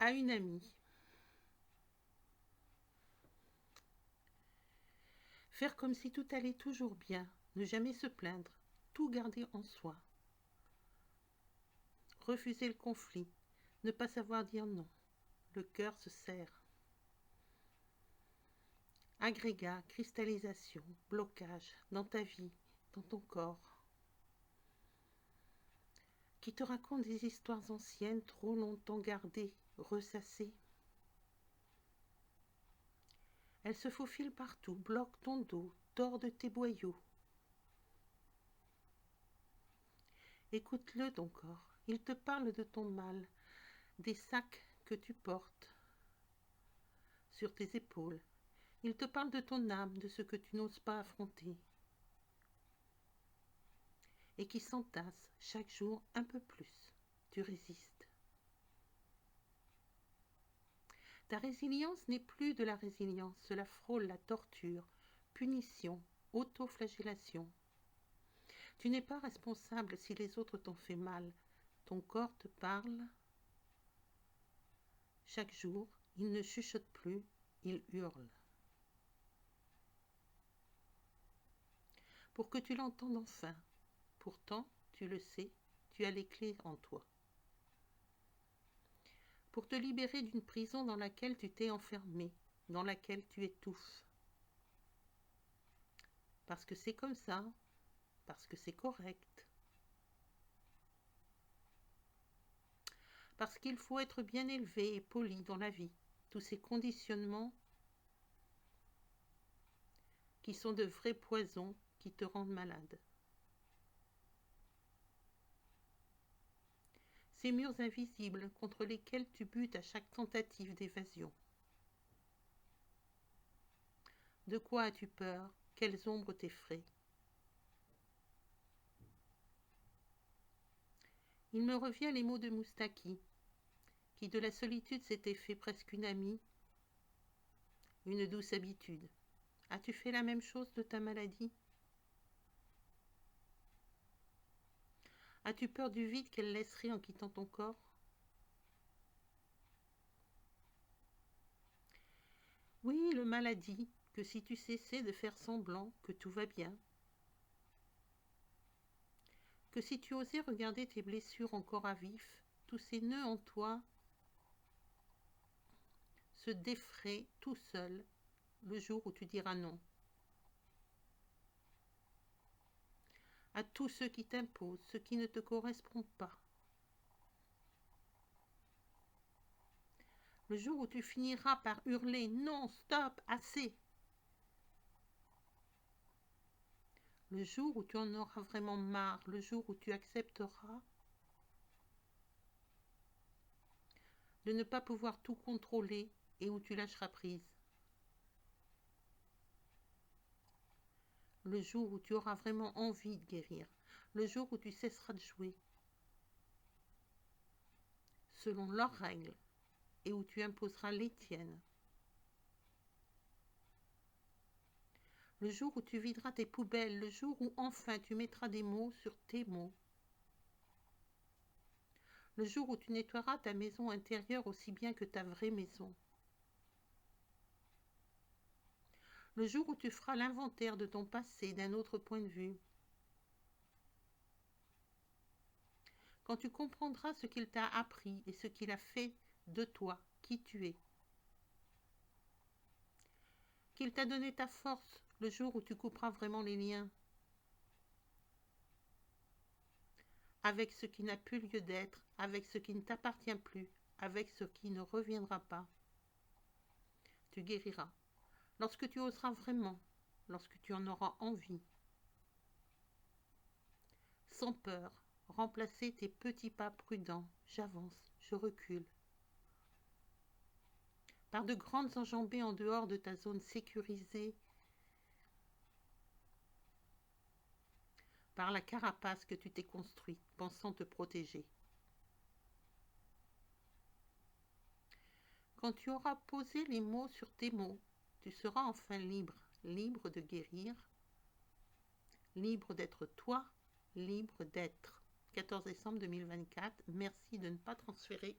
À une amie. Faire comme si tout allait toujours bien, ne jamais se plaindre, tout garder en soi. Refuser le conflit, ne pas savoir dire non, le cœur se serre. Agrégat, cristallisation, blocage dans ta vie, dans ton corps. Qui te raconte des histoires anciennes trop longtemps gardées, ressassées. Elle se faufile partout, bloque ton dos, tord tes boyaux. Écoute-le ton corps, il te parle de ton mal, des sacs que tu portes sur tes épaules. Il te parle de ton âme, de ce que tu n'oses pas affronter et qui s'entasse chaque jour un peu plus. Tu résistes. Ta résilience n'est plus de la résilience, cela frôle la torture, punition, autoflagellation. Tu n'es pas responsable si les autres t'ont fait mal. Ton corps te parle. Chaque jour, il ne chuchote plus, il hurle. Pour que tu l'entendes enfin. Pourtant, tu le sais, tu as les clés en toi. Pour te libérer d'une prison dans laquelle tu t'es enfermé, dans laquelle tu étouffes. Parce que c'est comme ça, parce que c'est correct. Parce qu'il faut être bien élevé et poli dans la vie. Tous ces conditionnements qui sont de vrais poisons qui te rendent malade. Ces murs invisibles contre lesquels tu butes à chaque tentative d'évasion. De quoi as-tu peur? Quelles ombres t'effraient? Il me revient les mots de Moustaki, qui de la solitude s'était fait presque une amie, une douce habitude. As-tu fait la même chose de ta maladie? As-tu peur du vide qu'elle laisserait en quittant ton corps? Oui, le mal a dit que si tu cessais de faire semblant que tout va bien, que si tu osais regarder tes blessures encore à vif, tous ces nœuds en toi se déferaient tout seuls le jour où tu diras non. À tous ceux qui t'imposent, ce qui ne te correspond pas. Le jour où tu finiras par hurler « Non, stop, assez !» Le jour où tu en auras vraiment marre, le jour où tu accepteras de ne pas pouvoir tout contrôler et où tu lâcheras prise. Le jour où tu auras vraiment envie de guérir, le jour où tu cesseras de jouer selon leurs règles et où tu imposeras les tiennes. Le jour où tu videras tes poubelles, le jour où enfin tu mettras des mots sur tes mots. Le jour où tu nettoieras ta maison intérieure aussi bien que ta vraie maison. Le jour où tu feras l'inventaire de ton passé d'un autre point de vue. Quand tu comprendras ce qu'il t'a appris et ce qu'il a fait de toi, qui tu es. Qu'il t'a donné ta force le jour où tu couperas vraiment les liens avec ce qui n'a plus lieu d'être, avec ce qui ne t'appartient plus, avec ce qui ne reviendra pas. Tu guériras. Lorsque tu oseras vraiment, lorsque tu en auras envie, sans peur, remplacer tes petits pas prudents, j'avance, je recule, par de grandes enjambées en dehors de ta zone sécurisée, par la carapace que tu t'es construite, pensant te protéger. Quand tu auras posé les mots sur tes mots, tu seras enfin libre, libre de guérir, libre d'être toi, libre d'être. 14 décembre 2024, merci de ne pas transférer